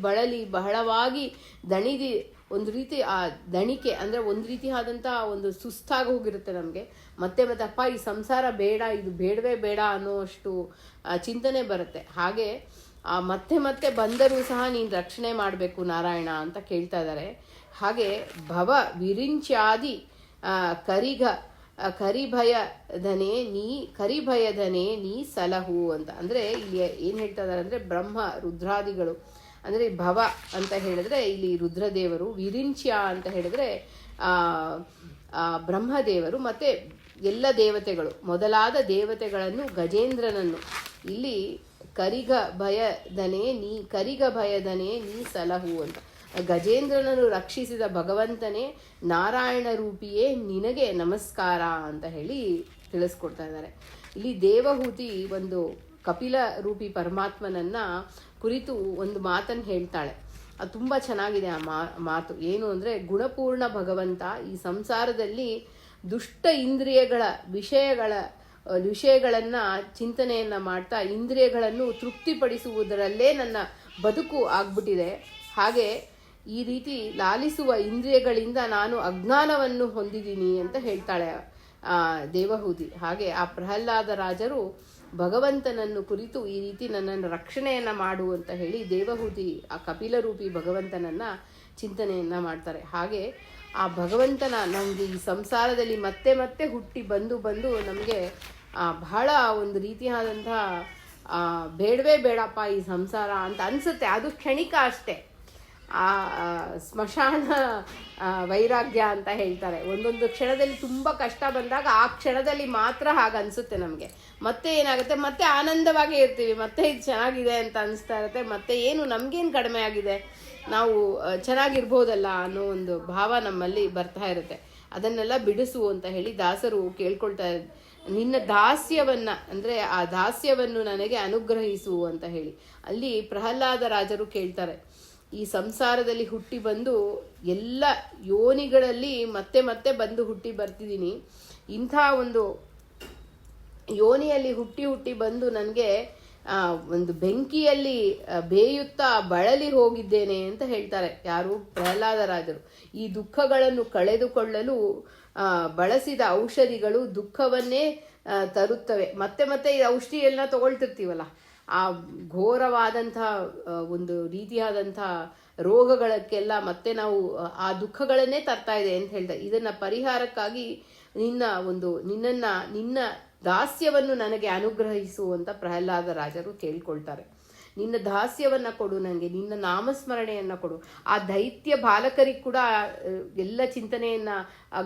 ಬಳಲಿ ಬಹಳವಾಗಿ ದಣಿದಿ ಒಂದು ರೀತಿ ಆ ದಣಿಕೆ ಅಂದರೆ ಒಂದು ರೀತಿ ಆದಂಥ ಒಂದು ಸುಸ್ತಾಗಿ ಹೋಗಿರುತ್ತೆ ನಮಗೆ. ಮತ್ತೆ ಅಪ್ಪ ಈ ಸಂಸಾರ ಬೇಡ, ಇದು ಬೇಡವೇ ಬೇಡ ಅನ್ನೋಷ್ಟು ಚಿಂತನೆ ಬರುತ್ತೆ. ಹಾಗೆ ಮತ್ತೆ ಬಂದರೂ ಸಹ ನೀನು ರಕ್ಷಣೆ ಮಾಡಬೇಕು ನಾರಾಯಣ ಅಂತ ಕೇಳ್ತಾ ಇದ್ದಾರೆ. ಹಾಗೆ ಭವ ವಿರಿಂಚಾದಿ ಕರಿಭಯಧನೆ ನೀ ಸಲಹು ಅಂತ. ಅಂದರೆ ಇಲ್ಲಿ ಏನು ಹೇಳ್ತಾ ಇದ್ದಾರೆ ಅಂದರೆ, ಬ್ರಹ್ಮ ರುದ್ರಾದಿಗಳು ಅಂದರೆ ಭವ ಅಂತ ಹೇಳಿದ್ರೆ ಇಲ್ಲಿ ರುದ್ರದೇವರು, ವಿರಿಂಚ್ಯ ಅಂತ ಹೇಳಿದ್ರೆ ಬ್ರಹ್ಮದೇವರು, ಮತ್ತು ಎಲ್ಲ ದೇವತೆಗಳು ಮೊದಲಾದ ದೇವತೆಗಳನ್ನು, ಗಜೇಂದ್ರನನ್ನು ಇಲ್ಲಿ ಕರಿಗ ಭಯದನೆ ನೀ ಸಲಹು ಅಂತ. ಗಜೇಂದ್ರನನ್ನು ರಕ್ಷಿಸಿದ ಭಗವಂತನೇ, ನಾರಾಯಣ ರೂಪಿಯೇ ನಿನಗೆ ನಮಸ್ಕಾರ ಅಂತ ಹೇಳಿ ತಿಳಿಸ್ಕೊಡ್ತಾ ಇದ್ದಾರೆ. ಇಲ್ಲಿ ದೇವಹೂತಿ ಒಂದು ಕಪಿಲ ರೂಪಿ ಪರಮಾತ್ಮನನ್ನ ಕುರಿತು ಒಂದು ಮಾತನ್ನು ಹೇಳ್ತಾಳೆ. ಅದು ತುಂಬ ಚೆನ್ನಾಗಿದೆ ಆ ಮಾತು. ಏನು ಅಂದರೆ, ಗುಣಪೂರ್ಣ ಭಗವಂತ ಈ ಸಂಸಾರದಲ್ಲಿ ದುಷ್ಟ ಇಂದ್ರಿಯಗಳ ವಿಷಯಗಳನ್ನು ಚಿಂತನೆಯನ್ನು ಮಾಡ್ತಾ ಇಂದ್ರಿಯಗಳನ್ನು ತೃಪ್ತಿಪಡಿಸುವುದರಲ್ಲೇ ನನ್ನ ಬದುಕು ಆಗ್ಬಿಟ್ಟಿದೆ. ಹಾಗೆ ಈ ರೀತಿ ಲಾಲಿಸುವ ಇಂದ್ರಿಯಗಳಿಂದ ನಾನು ಅಜ್ಞಾನವನ್ನು ಹೊಂದಿದ್ದೀನಿ ಅಂತ ಹೇಳ್ತಾಳೆ ದೇವಹೂತಿ. ಹಾಗೆ ಆ ಪ್ರಹ್ಲಾದ ರಾಜರು ಭಗವಂತನನ್ನು ಕುರಿತು ಈ ರೀತಿ ನನ್ನನ್ನು ರಕ್ಷಣೆಯನ್ನು ಮಾಡು ಅಂತ ಹೇಳಿ ದೇವಹೂತಿ ಆ ಕಪಿಲರೂಪಿ ಭಗವಂತನನ್ನು ಚಿಂತನೆಯನ್ನು ಮಾಡ್ತಾರೆ. ಹಾಗೆ ಆ ಭಗವಂತನ ನಮಗೆ ಈ ಸಂಸಾರದಲ್ಲಿ ಮತ್ತೆ ಮತ್ತೆ ಹುಟ್ಟಿ ಬಂದು ನಮಗೆ ಬಹಳ ಒಂದು ರೀತಿಯಾದಂಥ ಬೇಡವೇ ಬೇಡಪ್ಪ ಈ ಸಂಸಾರ ಅಂತ ಅನಿಸುತ್ತೆ. ಅದು ಕ್ಷಣಿಕ ಅಷ್ಟೇ. ಆ ಸ್ಮಶಾನ ವೈರಾಗ್ಯ ಅಂತ ಹೇಳ್ತಾರೆ. ಒಂದೊಂದು ಕ್ಷಣದಲ್ಲಿ ತುಂಬ ಕಷ್ಟ ಬಂದಾಗ ಆ ಕ್ಷಣದಲ್ಲಿ ಮಾತ್ರ ಹಾಗೆ ಅನಿಸುತ್ತೆ ನಮಗೆ. ಮತ್ತೆ ಏನಾಗುತ್ತೆ, ಮತ್ತೆ ಆನಂದವಾಗೇ ಇರ್ತೀವಿ, ಮತ್ತೆ ಇದು ಚೆನ್ನಾಗಿದೆ ಅಂತ ಅನಿಸ್ತಾ ಇರುತ್ತೆ. ಮತ್ತೆ ಏನು ನಮಗೇನು ಕಡಿಮೆ ಆಗಿದೆ, ನಾವು ಚೆನ್ನಾಗಿರ್ಬೋದಲ್ಲ ಅನ್ನೋ ಒಂದು ಭಾವ ನಮ್ಮಲ್ಲಿ ಬರ್ತಾ ಇರುತ್ತೆ. ಅದನ್ನೆಲ್ಲ ಬಿಡಿಸು ಅಂತ ಹೇಳಿ ದಾಸರು ಕೇಳ್ಕೊಳ್ತಾ ನಿನ್ನ ದಾಸ್ಯವನ್ನ, ಅಂದರೆ ಆ ದಾಸ್ಯವನ್ನು ನನಗೆ ಅನುಗ್ರಹಿಸು ಅಂತ ಹೇಳಿ. ಅಲ್ಲಿ ಪ್ರಹ್ಲಾದ ರಾಜರು ಕೇಳ್ತಾರೆ, ಈ ಸಂಸಾರದಲ್ಲಿ ಹುಟ್ಟಿ ಬಂದು ಎಲ್ಲ ಯೋನಿಗಳಲ್ಲಿ ಮತ್ತೆ ಮತ್ತೆ ಬಂದು ಹುಟ್ಟಿ ಬರ್ತಿದ್ದೀನಿ, ಇಂಥ ಒಂದು ಯೋನಿಯಲ್ಲಿ ಹುಟ್ಟಿ ಬಂದು ನನಗೆ ಒಂದು ಬೆಂಕಿಯಲ್ಲಿ ಬೇಯುತ್ತಾ ಬಳಲಿ ಹೋಗಿದ್ದೇನೆ ಅಂತ ಹೇಳ್ತಾರೆ. ಯಾರು? ಪ್ರಹ್ಲಾದ ರಾಜರು. ಈ ದುಃಖಗಳನ್ನು ಕಳೆದುಕೊಳ್ಳಲು ಬಳಸಿದ ಔಷಧಿಗಳು ದುಃಖವನ್ನೇ ತರುತ್ತವೆ. ಮತ್ತೆ ಮತ್ತೆ ಈ ಔಷಧಿ ಎಲ್ಲ ತಗೊಳ್ತಿರ್ತೀವಲ್ಲ, ಆ ಘೋರವಾದಂಥ ಒಂದು ರೀತಿಯಾದಂಥ ರೋಗಗಳಕ್ಕೆಲ್ಲ ಮತ್ತೆ ನಾವು ಆ ದುಃಖಗಳನ್ನೇ ತರ್ತಾ ಇದೆ ಅಂತ ಹೇಳ್ತಾರೆ. ಇದನ್ನ ಪರಿಹಾರಕ್ಕಾಗಿ ನಿನ್ನ ದಾಸ್ಯವನ್ನು ನನಗೆ ಅನುಗ್ರಹಿಸು ಅಂತ ಪ್ರಹ್ಲಾದ ರಾಜರು ಕೇಳ್ಕೊಳ್ತಾರೆ. ನಿನ್ನ ದಾಸ್ಯವನ್ನ ಕೊಡು ನನಗೆ, ನಿನ್ನ ನಾಮಸ್ಮರಣೆಯನ್ನ ಕೊಡು. ಆ ದೈತ್ಯ ಬಾಲಕರಿಗೆ ಕೂಡ ಎಲ್ಲ ಚಿಂತನೆಯನ್ನ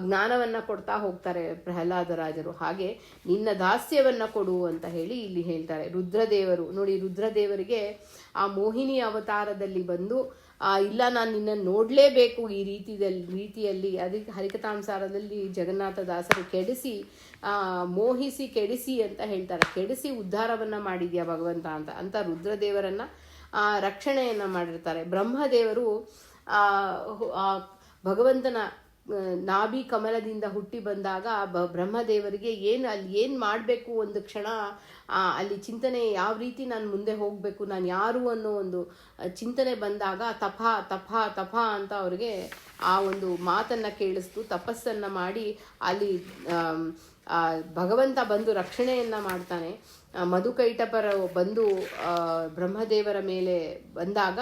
ಜ್ಞಾನವನ್ನ ಕೊಡ್ತಾ ಹೋಗ್ತಾರೆ ಪ್ರಹ್ಲಾದ ರಾಜರು. ಹಾಗೆ ನಿನ್ನ ದಾಸ್ಯವನ್ನ ಕೊಡು ಅಂತ ಹೇಳಿ ಇಲ್ಲಿ ಹೇಳ್ತಾರೆ. ರುದ್ರದೇವರು ನೋಡಿ, ರುದ್ರದೇವರಿಗೆ ಆ ಮೋಹಿನಿ ಅವತಾರದಲ್ಲಿ ಬಂದು ಇಲ್ಲ ನಾನು ನಿನ್ನನ್ನು ನೋಡಲೇಬೇಕು ಈ ರೀತಿಯಲ್ಲಿ ಅದಕ್ಕೆ ಹರಿಕಥಾಂಸಾರದಲ್ಲಿ ಜಗನ್ನಾಥ ದಾಸರು ಮೋಹಿಸಿ ಕೆಡಿಸಿ ಅಂತ ಹೇಳ್ತಾರೆ. ಕೆಡಿಸಿ ಉದ್ಧಾರವನ್ನ ಮಾಡಿದ್ಯಾ ಭಗವಂತ ಅಂತ ರುದ್ರದೇವರನ್ನ ರಕ್ಷಣೆಯನ್ನ ಮಾಡಿರ್ತಾರೆ. ಬ್ರಹ್ಮದೇವರು ಭಗವಂತನ ನಾಭಿ ಕಮಲದಿಂದ ಹುಟ್ಟಿ ಬಂದಾಗ ಬ್ರಹ್ಮದೇವರಿಗೆ ಅಲ್ಲಿ ಏನು ಮಾಡಬೇಕು, ಒಂದು ಕ್ಷಣ ಅಲ್ಲಿ ಚಿಂತನೆ ಯಾವ ರೀತಿ ನಾನು ಮುಂದೆ ಹೋಗಬೇಕು, ನಾನು ಯಾರು ಅನ್ನೋ ಒಂದು ಚಿಂತನೆ ಬಂದಾಗ ತಪ ಅಂತ ಅವ್ರಿಗೆ ಆ ಒಂದು ಮಾತನ್ನು ಕೇಳಿಸ್ತು. ತಪಸ್ಸನ್ನು ಮಾಡಿ ಅಲ್ಲಿ ಭಗವಂತ ಬಂದು ರಕ್ಷಣೆಯನ್ನು ಮಾಡ್ತಾನೆ. ಮಧುಕೈಟಪರ ಬಂದು ಬ್ರಹ್ಮದೇವರ ಮೇಲೆ ಬಂದಾಗ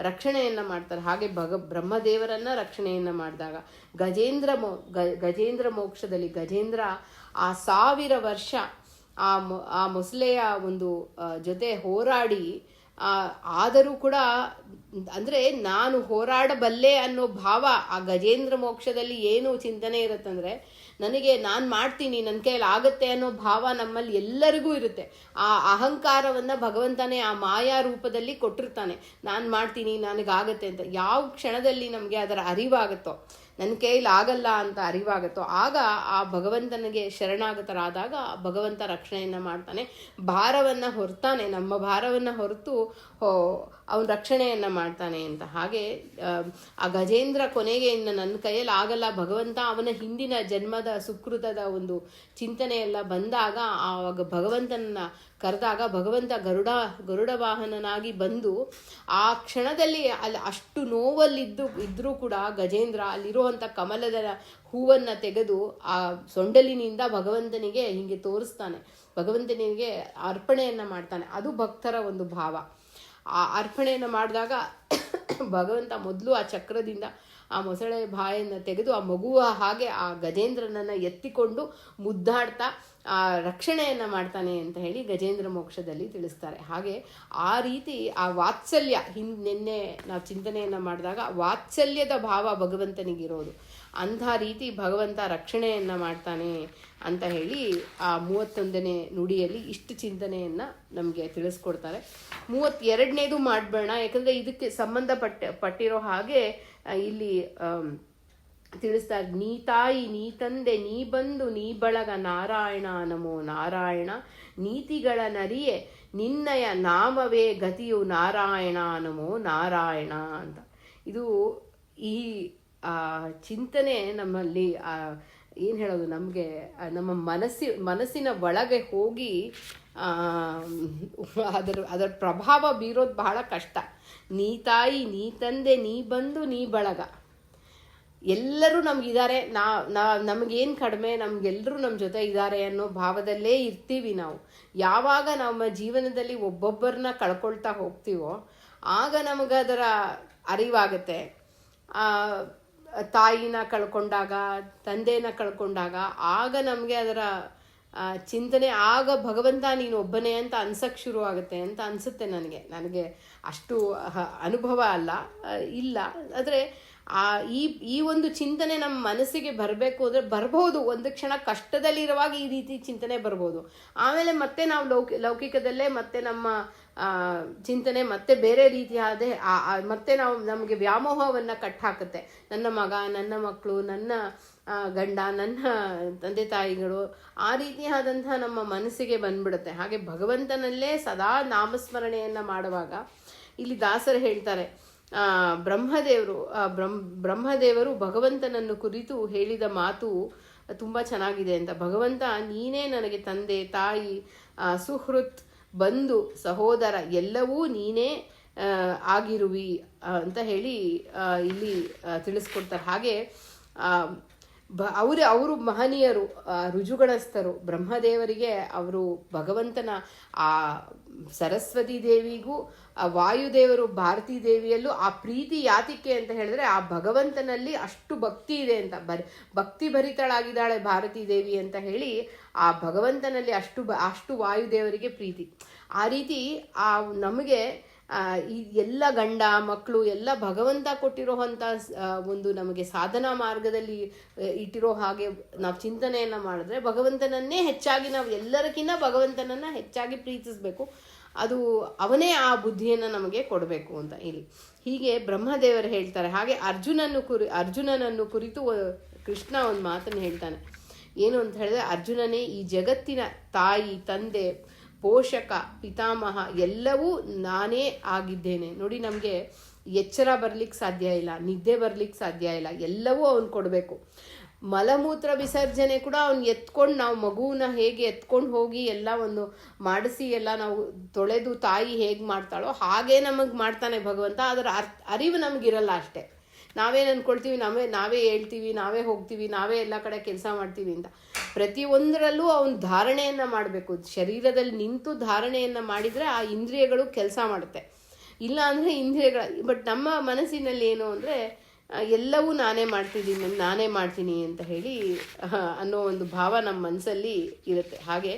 ರಕ್ಷಣೆಯನ್ನು ಮಾಡ್ತಾರೆ. ಹಾಗೆ ಬ್ರಹ್ಮದೇವರನ್ನ ರಕ್ಷಣೆಯನ್ನು ಮಾಡಿದಾಗ ಗಜೇಂದ್ರ ಮೋಕ್ಷದಲ್ಲಿ ಗಜೇಂದ್ರ ಆ 1000 ವರ್ಷ ಆ ಮೊಸಳೆಯ ಒಂದು ಜೊತೆ ಹೋರಾಡಿ ಆದರೂ ಕೂಡ, ಅಂದರೆ ನಾನು ಹೋರಾಡಬಲ್ಲೆ ಅನ್ನೋ ಭಾವ ಆ ಗಜೇಂದ್ರ ಮೋಕ್ಷದಲ್ಲಿ ಏನು ಚಿಂತನೆ ಇರುತ್ತಂದ್ರೆ, ನನಗೆ ನಾನು ಮಾಡ್ತೀನಿ, ನನ್ನ ಕೈಯಲ್ಲಿ ಆಗುತ್ತೆ ಅನ್ನೋ ಭಾವ ನಮ್ಮಲ್ಲಿ ಎಲ್ಲರಿಗೂ ಇರುತ್ತೆ. ಆ ಅಹಂಕಾರವನ್ನು ಭಗವಂತನೇ ಆ ಮಾಯಾ ರೂಪದಲ್ಲಿ ಕೊಟ್ಟಿರ್ತಾನೆ. ನಾನು ಮಾಡ್ತೀನಿ, ನನಗಾಗತ್ತೆ ಅಂತ. ಯಾವ ಕ್ಷಣದಲ್ಲಿ ನಮಗೆ ಅದರ ಅರಿವಾಗುತ್ತೋ, ನನ್ನ ಕೈಯಲ್ಲಿ ಆಗಲ್ಲ ಅಂತ ಅರಿವಾಗುತ್ತೋ, ಆಗ ಆ ಭಗವಂತನಿಗೆ ಶರಣಾಗತರಾದಾಗ ಭಗವಂತ ರಕ್ಷಣೆಯನ್ನು ಮಾಡ್ತಾನೆ. ಭಾರವನ್ನು ಹೊರ್ತಾನೆ, ನಮ್ಮ ಭಾರವನ್ನು ಹೊರತು ಅವನು ರಕ್ಷಣೆಯನ್ನು ಮಾಡ್ತಾನೆ ಅಂತ. ಹಾಗೆ ಆ ಗಜೇಂದ್ರ ಕೊನೆಗೆ ಇನ್ನು ನನ್ನ ಕೈಯಲ್ಲಿ ಆಗಲ್ಲ, ಭಗವಂತ ಅವನ ಹಿಂದಿನ ಜನ್ಮದ ಸುಕೃತದ ಒಂದು ಚಿಂತನೆಯೆಲ್ಲ ಬಂದಾಗ ಆವಾಗ ಭಗವಂತನನ್ನ ಕರೆದಾಗ ಭಗವಂತ ಗರುಡ ವಾಹನನಾಗಿ ಬಂದು ಆ ಕ್ಷಣದಲ್ಲಿ ಅಲ್ಲಿ ಅಷ್ಟು ನೋವಲ್ಲಿದ್ರೂ ಕೂಡ ಗಜೇಂದ್ರ ಅಲ್ಲಿರುವಂಥ ಕಮಲದ ಹೂವನ್ನು ತೆಗೆದು ಆ ಸೊಂಡಲಿನಿಂದ ಭಗವಂತನಿಗೆ ಹೀಗೆ ತೋರಿಸ್ತಾನೆ, ಭಗವಂತನಿಗೆ ಅರ್ಪಣೆಯನ್ನು ಮಾಡ್ತಾನೆ. ಅದು ಭಕ್ತರ ಒಂದು ಭಾವ. ಆ ಅರ್ಪಣೆಯನ್ನು ಮಾಡಿದಾಗ ಭಗವಂತ ಮೊದಲು ಆ ಚಕ್ರದಿಂದ ಆ ಮೊಸಳೆ ಬಾಯನ್ನು ತೆಗೆದು ಆ ಮಗುವ ಹಾಗೆ ಆ ಗಜೇಂದ್ರನನ್ನು ಎತ್ತಿಕೊಂಡು ಮುದ್ದಾಡ್ತಾ ಆ ರಕ್ಷಣೆಯನ್ನು ಮಾಡ್ತಾನೆ ಅಂತ ಹೇಳಿ ಗಜೇಂದ್ರ ಮೋಕ್ಷದಲ್ಲಿ ತಿಳಿಸ್ತಾರೆ. ಹಾಗೆ ಆ ರೀತಿ ಆ ವಾತ್ಸಲ್ಯ ನಿನ್ನೆ ನಾವು ಚಿಂತನೆಯನ್ನು ಮಾಡಿದಾಗ ವಾತ್ಸಲ್ಯದ ಭಾವ ಭಗವಂತನಿಗಿರೋದು. ಅಂಥ ರೀತಿ ಭಗವಂತ ರಕ್ಷಣೆಯನ್ನು ಮಾಡ್ತಾನೆ ಅಂತ ಹೇಳಿ ಆ 31ನೇ ನುಡಿಯಲ್ಲಿ ಇಷ್ಟು ಚಿಂತನೆಯನ್ನು ನಮಗೆ ತಿಳಿಸ್ಕೊಡ್ತಾರೆ. 32ನೇದು ಮಾಡಬೇಡ, ಯಾಕಂದರೆ ಇದಕ್ಕೆ ಸಂಬಂಧಪಟ್ಟಿರೋ ಹಾಗೆ ಇಲ್ಲಿ ತಿಳಿಸ್ತಾರೆ. ನೀ ತಾಯಿ ನೀ ತಂದೆ ನೀ ಬಂದು ನೀ ಬಳಗ ನಾರಾಯಣ ನಮೋ ನಾರಾಯಣ, ನೀತಿಗಳ ನರಿಯೆ ನಿನ್ನಯ ನಾಮವೇ ಗತಿಯು ನಾರಾಯಣ ನಮೋ ನಾರಾಯಣ ಅಂತ. ಇದು ಈ ಚಿಂತನೆ ನಮ್ಮಲ್ಲಿ ಏನು ಹೇಳೋದು, ನಮಗೆ ನಮ್ಮ ಮನಸ್ಸಿನ ಒಳಗೆ ಹೋಗಿ ಅದರ ಪ್ರಭಾವ ಬೀರೋದು ಬಹಳ ಕಷ್ಟ. ನೀ ತಾಯಿ, ನೀ ತಂದೆ, ನೀ ಬಂಧು, ನೀ ಬಳಗ, ಎಲ್ಲರೂ ನಮಗಿದ್ದಾರೆ, ನಮಗೇನು ಕಡಿಮೆ, ನಮಗೆಲ್ಲರೂ ನಮ್ಮ ಜೊತೆ ಇದ್ದಾರೆ ಅನ್ನೋ ಭಾವದಲ್ಲೇ ಇರ್ತೀವಿ ನಾವು. ಯಾವಾಗ ನಮ್ಮ ಜೀವನದಲ್ಲಿ ಒಬ್ಬೊಬ್ಬರನ್ನ ಕಳ್ಕೊಳ್ತಾ ಹೋಗ್ತೀವೋ ಆಗ ನಮಗದರ ಅರಿವಾಗುತ್ತೆ. ತಾಯಿನ ಕಳ್ಕೊಂಡಾಗ, ತಂದೆನ ಕಳ್ಕೊಂಡಾಗ ಆಗ ನಮಗೆ ಅದರ ಚಿಂತನೆ, ಆಗ ಭಗವಂತ ನೀನು ಒಬ್ಬನೇ ಅಂತ ಅನ್ಸಕ್ಕೆ ಶುರು ಆಗುತ್ತೆ ಅಂತ ಅನಿಸುತ್ತೆ ನನಗೆ ಅಷ್ಟು ಅನುಭವ ಇಲ್ಲ. ಆದರೆ ಈ ಒಂದು ಚಿಂತನೆ ನಮ್ಮ ಮನಸ್ಸಿಗೆ ಬರಬೇಕು ಅಂದರೆ ಬರ್ಬೋದು. ಒಂದು ಕ್ಷಣ ಕಷ್ಟದಲ್ಲಿರುವಾಗ ಈ ರೀತಿ ಚಿಂತನೆ ಬರ್ಬೋದು. ಆಮೇಲೆ ಮತ್ತೆ ನಾವು ಲೌಕಿಕದಲ್ಲೇ ಮತ್ತೆ ನಮ್ಮ ಚಿಂತನೆ ಮತ್ತೆ ಬೇರೆ ರೀತಿಯಾದ ಮತ್ತೆ ನಮಗೆ ವ್ಯಾಮೋಹವನ್ನು ಕಟ್ಟಾಕುತ್ತೆ. ನನ್ನ ಮಗ, ನನ್ನ ಮಕ್ಕಳು, ನನ್ನ ಗಂಡ, ನನ್ನ ತಂದೆ ತಾಯಿಗಳು, ಆ ರೀತಿಯಾದಂತಹ ನಮ್ಮ ಮನಸ್ಸಿಗೆ ಬಂದ್ಬಿಡುತ್ತೆ. ಹಾಗೆ ಭಗವಂತನಲ್ಲೇ ಸದಾ ನಾಮಸ್ಮರಣೆಯನ್ನು ಮಾಡುವಾಗ ಇಲ್ಲಿ ದಾಸರು ಹೇಳ್ತಾರೆ, ಬ್ರಹ್ಮದೇವರು ಭಗವಂತನನ್ನು ಕುರಿತು ಹೇಳಿದ ಮಾತು ತುಂಬ ಚೆನ್ನಾಗಿದೆ ಅಂತ. ಭಗವಂತ ನೀನೇ ನನಗೆ ತಂದೆ, ತಾಯಿ, ಸುಹೃತ್, ಬಂಧು, ಸಹೋದರ, ಎಲ್ಲವೂ ನೀನೇ ಆಗಿರುವಿ ಅಂತ ಹೇಳಿ ಇಲ್ಲಿ ತಿಳಿಸ್ಕೊಡ್ತಾರೆ. ಹಾಗೆ ಅವರು ಮಹನೀಯರು, ರುಜುಗಣಸ್ಥರು. ಬ್ರಹ್ಮದೇವರಿಗೆ ಅವರು ಭಗವಂತನ ಆ ಸರಸ್ವತಿ ದೇವಿಗೂ ವಾಯುದೇವರು ಭಾರತೀ ದೇವಿಯಲ್ಲೂ ಆ ಪ್ರೀತಿ ಯಾತಿಕೆ ಅಂತ ಹೇಳಿದ್ರೆ ಆ ಭಗವಂತನಲ್ಲಿ ಅಷ್ಟು ಭಕ್ತಿ ಇದೆ ಅಂತ, ಭಕ್ತಿ ಭರಿತಳಾಗಿದ್ದಾಳೆ ಭಾರತೀ ದೇವಿ ಅಂತ ಹೇಳಿ ಆ ಭಗವಂತನಲ್ಲಿ ಅಷ್ಟು ವಾಯುದೇವರಿಗೆ ಪ್ರೀತಿ. ಆ ರೀತಿ ನಮಗೆ ಈ ಎಲ್ಲ ಗಂಡ ಮಕ್ಕಳು ಎಲ್ಲ ಭಗವಂತ ಕೊಟ್ಟಿರೋವಂಥ ಒಂದು ನಮಗೆ ಸಾಧನಾ ಮಾರ್ಗದಲ್ಲಿ ಇಟ್ಟಿರೋ ಹಾಗೆ ನಾವು ಚಿಂತನೆಯನ್ನು ಮಾಡಿದ್ರೆ ಭಗವಂತನನ್ನೇ ಹೆಚ್ಚಾಗಿ ನಾವು ಎಲ್ಲರಕ್ಕಿಂತ ಭಗವಂತನನ್ನು ಹೆಚ್ಚಾಗಿ ಪ್ರೀತಿಸಬೇಕು. ಅದು ಅವನೇ ಆ ಬುದ್ಧಿಯನ್ನು ನಮಗೆ ಕೊಡಬೇಕು ಅಂತ ಇಲ್ಲಿ ಹೀಗೆ ಬ್ರಹ್ಮದೇವರು ಹೇಳ್ತಾರೆ. ಹಾಗೆ ಅರ್ಜುನನನ್ನು ಕುರಿತು ಕೃಷ್ಣ ಒಂದು ಮಾತನ್ನು ಹೇಳ್ತಾನೆ. ಏನು ಅಂತ ಹೇಳಿದ್ರೆ, ಅರ್ಜುನನೇ ಈ ಜಗತ್ತಿನ ತಾಯಿ, ತಂದೆ, ಪೋಷಕ, ಪಿತಾಮಹ ಎಲ್ಲವೂ ನಾನೇ ಆಗಿದ್ದೇನೆ. ನೋಡಿ, ನಮಗೆ ಎಚ್ಚರ ಬರ್ಲಿಕ್ಕೆ ಸಾಧ್ಯ ಇಲ್ಲ, ನಿದ್ದೆ ಬರ್ಲಿಕ್ಕೆ ಸಾಧ್ಯ ಇಲ್ಲ, ಎಲ್ಲವೂ ಅವನು ಕೊಡಬೇಕು. ಮಲಮೂತ್ರ ವಿಸರ್ಜನೆ ಕೂಡ ಅವ್ನು ಎತ್ಕೊಂಡು, ನಾವು ಮಗುವನ್ನ ಹೇಗೆ ಎತ್ಕೊಂಡು ಹೋಗಿ ಎಲ್ಲ ಒಂದು ಮಾಡಿಸಿ ಎಲ್ಲ ನಾವು ತೊಳೆದು ತಾಯಿ ಹೇಗೆ ಮಾಡ್ತಾಳೋ ಹಾಗೇ ನಮಗೆ ಮಾಡ್ತಾನೆ ಭಗವಂತ. ಅದರ ಅರಿವು ನಮಗಿರಲ್ಲ ಅಷ್ಟೇ. ನಾವೇನು ಅಂದ್ಕೊಳ್ತೀವಿ, ನಾವೇ ಹೇಳ್ತೀವಿ, ನಾವೇ ಹೋಗ್ತೀವಿ, ನಾವೇ ಎಲ್ಲ ಕಡೆ ಕೆಲಸ ಮಾಡ್ತೀವಿ ಅಂತ. ಪ್ರತಿಯೊಂದರಲ್ಲೂ ಅವನು ಧಾರಣೆಯನ್ನು ಮಾಡಬೇಕು. ಶರೀರದಲ್ಲಿ ನಿಂತು ಧಾರಣೆಯನ್ನು ಮಾಡಿದರೆ ಆ ಇಂದ್ರಿಯಗಳು ಕೆಲಸ ಮಾಡುತ್ತೆ. ಇಲ್ಲ ಅಂದರೆ ಬಟ್ ನಮ್ಮ ಮನಸ್ಸಿನಲ್ಲಿ ಏನು ಅಂದರೆ ಎಲ್ಲವೂ ನಾನೇ ಮಾಡ್ತೀನಿ ಅಂತ ಹೇಳಿ ಅನ್ನೋ ಒಂದು ಭಾವ ನಮ್ಮ ಮನಸ್ಸಲ್ಲಿ ಇರುತ್ತೆ. ಹಾಗೆ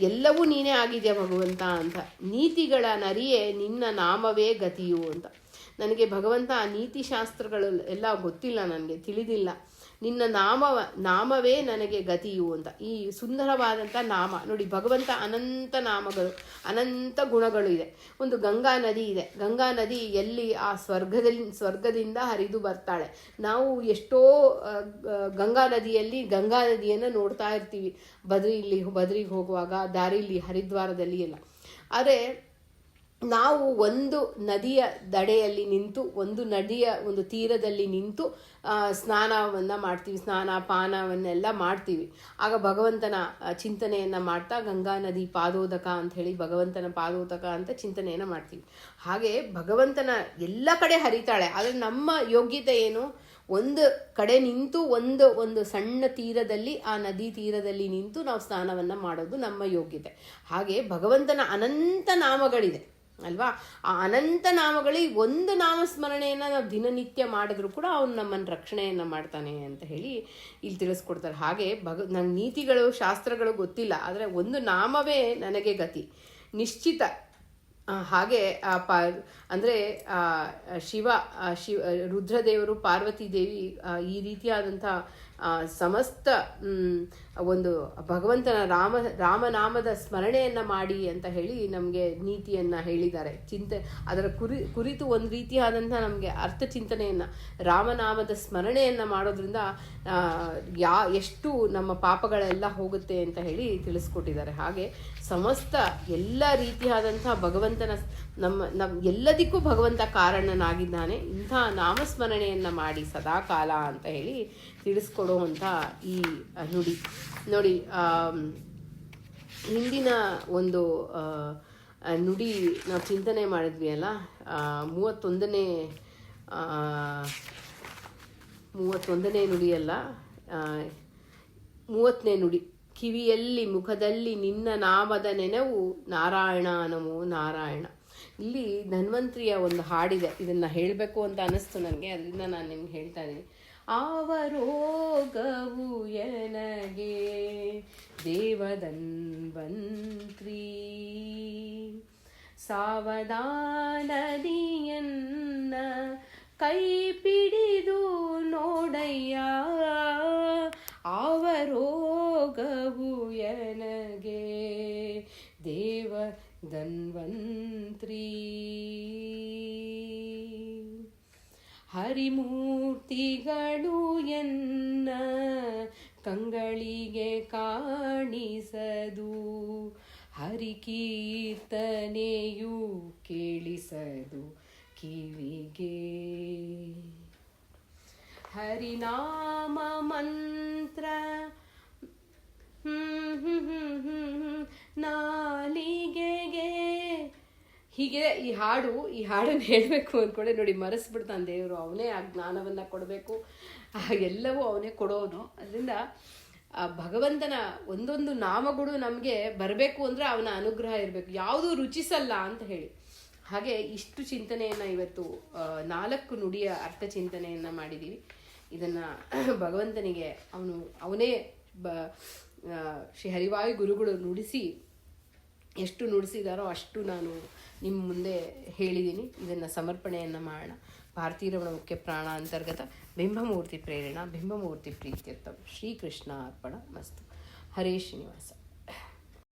ಎಲ್ಲವೂ ನೀನೇ ಆಗಿದೆಯಾ ಭಗವಂತ ಅಂತ. ನೀತಿಗಳ ನರಿಯೇ ನಿನ್ನ ನಾಮವೇ ಗತಿಯು ಅಂತ. ನನಗೆ ಭಗವಂತ ಆ ನೀತಿಶಾಸ್ತ್ರಗಳು ಎಲ್ಲ ಗೊತ್ತಿಲ್ಲ, ನನಗೆ ತಿಳಿದಿಲ್ಲ. ನಿನ್ನ ನಾಮವೇ ನನಗೆ ಗತಿಯು ಅಂತ. ಈ ಸುಂದರವಾದಂಥ ನಾಮ ನೋಡಿ, ಭಗವಂತ ಅನಂತ ನಾಮಗಳು, ಅನಂತ ಗುಣಗಳು ಇದೆ. ಒಂದು ಗಂಗಾ ನದಿ ಇದೆ. ಗಂಗಾ ನದಿ ಎಲ್ಲಿ ಆ ಸ್ವರ್ಗದಿಂದ ಹರಿದು ಬರ್ತಾಳೆ. ನಾವು ಎಷ್ಟೋ ಗಂಗಾ ನದಿಯನ್ನು ನೋಡ್ತಾ ಇರ್ತೀವಿ, ಬದ್ರಿಗೆ ಹೋಗುವಾಗ ದಾರಿಲಿ, ಹರಿದ್ವಾರದಲ್ಲಿ ಎಲ್ಲ. ಆದರೆ ನಾವು ಒಂದು ನದಿಯ ದಡೆಯಲ್ಲಿ ನಿಂತು, ಒಂದು ನದಿಯ ಒಂದು ತೀರದಲ್ಲಿ ನಿಂತು ಸ್ನಾನವನ್ನು ಮಾಡ್ತೀವಿ, ಸ್ನಾನ ಪಾನವನ್ನೆಲ್ಲ ಮಾಡ್ತೀವಿ. ಆಗ ಭಗವಂತನ ಚಿಂತನೆಯನ್ನು ಮಾಡ್ತಾ ಗಂಗಾ ನದಿ ಪಾದೋದಕ ಅಂತ ಹೇಳಿ ಭಗವಂತನ ಪಾದೋದಕ ಅಂತ ಚಿಂತನೆಯನ್ನು ಮಾಡ್ತೀವಿ. ಹಾಗೆ ಭಗವಂತನ ಎಲ್ಲ ಕಡೆ ಹರಿತಾಳೆ. ಆದರೆ ನಮ್ಮ ಯೋಗ್ಯತೆ ಏನು? ಒಂದು ಕಡೆ ನಿಂತು ಒಂದು ಸಣ್ಣ ತೀರದಲ್ಲಿ, ಆ ನದಿ ತೀರದಲ್ಲಿ ನಿಂತು ನಾವು ಸ್ನಾನವನ್ನು ಮಾಡೋದು ನಮ್ಮ ಯೋಗ್ಯತೆ. ಹಾಗೆ ಭಗವಂತನ ಅನಂತ ನಾಮಗಳಿದೆ ಅಲ್ವಾ? ಆ ಅನಂತ ನಾಮಗಳಿಗೆ ಒಂದು ನಾಮಸ್ಮರಣೆಯನ್ನು ನಾವು ದಿನನಿತ್ಯ ಮಾಡಿದ್ರೂ ಕೂಡ ಅವನು ನಮ್ಮನ್ನು ರಕ್ಷಣೆಯನ್ನು ಮಾಡ್ತಾನೆ ಅಂತ ಹೇಳಿ ಇಲ್ಲಿ ತಿಳಿಸ್ಕೊಡ್ತಾರೆ. ಹಾಗೆ ನಂಗೆ ನೀತಿಗಳು ಶಾಸ್ತ್ರಗಳು ಗೊತ್ತಿಲ್ಲ, ಆದರೆ ಒಂದು ನಾಮವೇ ನನಗೆ ಗತಿ ನಿಶ್ಚಿತ. ಹಾಗೆ ಅಂದರೆ ಶಿವ ರುದ್ರದೇವರು, ಪಾರ್ವತಿ ದೇವಿ ಈ ರೀತಿಯಾದಂಥ ಸಮಸ್ತ ಒಂದು ಭಗವಂತನ ರಾಮನಾಮದ ಸ್ಮರಣೆಯನ್ನು ಮಾಡಿ ಅಂತ ಹೇಳಿ ನಮಗೆ ನೀತಿಯನ್ನು ಹೇಳಿದ್ದಾರೆ. ಅದರ ಕುರಿತು ಒಂದು ರೀತಿಯಾದಂಥ ನಮಗೆ ಅರ್ಥ ಚಿಂತನೆಯನ್ನು, ರಾಮನಾಮದ ಸ್ಮರಣೆಯನ್ನು ಮಾಡೋದ್ರಿಂದ ಎಷ್ಟು ನಮ್ಮ ಪಾಪಗಳೆಲ್ಲ ಹೋಗುತ್ತೆ ಅಂತ ಹೇಳಿ ತಿಳಿಸ್ಕೊಟ್ಟಿದ್ದಾರೆ. ಹಾಗೆ ಸಮಸ್ತ ಎಲ್ಲ ರೀತಿಯಾದಂಥ ಭಗವಂತನ ಎಲ್ಲದಕ್ಕೂ ಭಗವಂತ ಕಾರಣನಾಗಿದ್ದಾನೆ. ಇಂಥ ನಾಮಸ್ಮರಣೆಯನ್ನು ಮಾಡಿ ಸದಾಕಾಲ ಅಂತ ಹೇಳಿ ತಿಳಿಸ್ಕೊಡುವಂಥ ಈ ನುಡಿ ನೋಡಿ. ಹಿಂದಿನ ಒಂದು ನುಡಿ ನಾವು ಚಿಂತನೆ ಮಾಡಿದ್ವಿ ಅಲ್ಲ, 31ನೇ ನುಡಿಯಲ್ಲ, 30ನೇ ನುಡಿ. ಕಿವಿಯಲ್ಲಿ ಮುಖದಲ್ಲಿ ನಿನ್ನ ನಾಮದ ನೆನವು ನಾರಾಯಣ ನಮೋ ನಾರಾಯಣ. ಇಲ್ಲಿ ಧನ್ವಂತ್ರಿಯ ಒಂದು ಹಾಡಿದೆ, ಇದನ್ನು ಹೇಳಬೇಕು ಅಂತ ಅನ್ನಿಸ್ತು ನನಗೆ, ಅದರಿಂದ ನಾನು ನಿಮ್ಗೆ ಹೇಳ್ತಾ ಇದ್ದೀನಿ. ಆವರೋಗವು ಎನಗೆ ದೇವಧನ್ವಂತ್ರಿ, ಸಾವಧಾನದಿಯನ್ನ ಕೈ ಪಿಡಿದು ನೋಡಯ್ಯ, ಆವರೋಗವು ಎನಗೆ ದೇವ ಧನ್ವಂತ್ರಿ. ಹರಿಮೂರ್ತಿಗಳು ಎನ್ನ ಕಂಗಳಿಗೆ ಕಾಣಿಸದು, ಹರಿಕೀರ್ತನೆಯು ಕೇಳಿಸದು ಕಿವಿಗೆ. ಹರಿನಾಮ ಮಂತ್ರ ನಾಲಿಗೆಗೆ. ಹೀಗೆ ಈ ಹಾಡನ್ನು ಹೇಳಬೇಕು ಅಂದ್ಕೊಂಡೆ ನೋಡಿ, ಮರೆಸ್ಬಿಡ್ತಾನೆ ದೇವರು. ಅವನೇ ಆ ಜ್ಞಾನವನ್ನು ಕೊಡಬೇಕು, ಎಲ್ಲವೂ ಅವನೇ ಕೊಡೋನು. ಅದರಿಂದ ಆ ಭಗವಂತನ ಒಂದೊಂದು ನಾಮಗಳು ನಮಗೆ ಬರಬೇಕು ಅಂದರೆ ಅವನ ಅನುಗ್ರಹ ಇರಬೇಕು, ಯಾವುದೂ ರುಚಿಸಲ್ಲ ಅಂತ ಹೇಳಿ. ಹಾಗೆ ಇಷ್ಟು ಚಿಂತನೆಯನ್ನು ಇವತ್ತು 4 ನುಡಿಯ ಅರ್ಥ ಚಿಂತನೆಯನ್ನು ಮಾಡಿದ್ದೀವಿ. ಇದನ್ನು ಭಗವಂತನಿಗೆ ಅವನೇ ಶ್ರೀ ಹರಿವಾಯು ಗುರುಗಳು ಎಷ್ಟು ನುಡಿಸಿದಾರೋ ಅಷ್ಟು ನಾನು ನಿಮ್ಮ ಮುಂದೆ ಹೇಳಿದ್ದೀನಿ. ಇದನ್ನು ಸಮರ್ಪಣೆಯನ್ನು ಮಾಡೋಣ. ಭಾರತೀರಮಣ ಮುಖ್ಯ ಪ್ರಾಣ ಅಂತರ್ಗತ ಬಿಂಬಮೂರ್ತಿ ಪ್ರೇರಣಾ ಬಿಂಬಮೂರ್ತಿ ಪ್ರೀತ್ಯರ್ಥಂ ಶ್ರೀಕೃಷ್ಣ ಅರ್ಪಣ ಮಸ್ತು. ಹರೇ ಶ್ರೀನಿವಾಸ.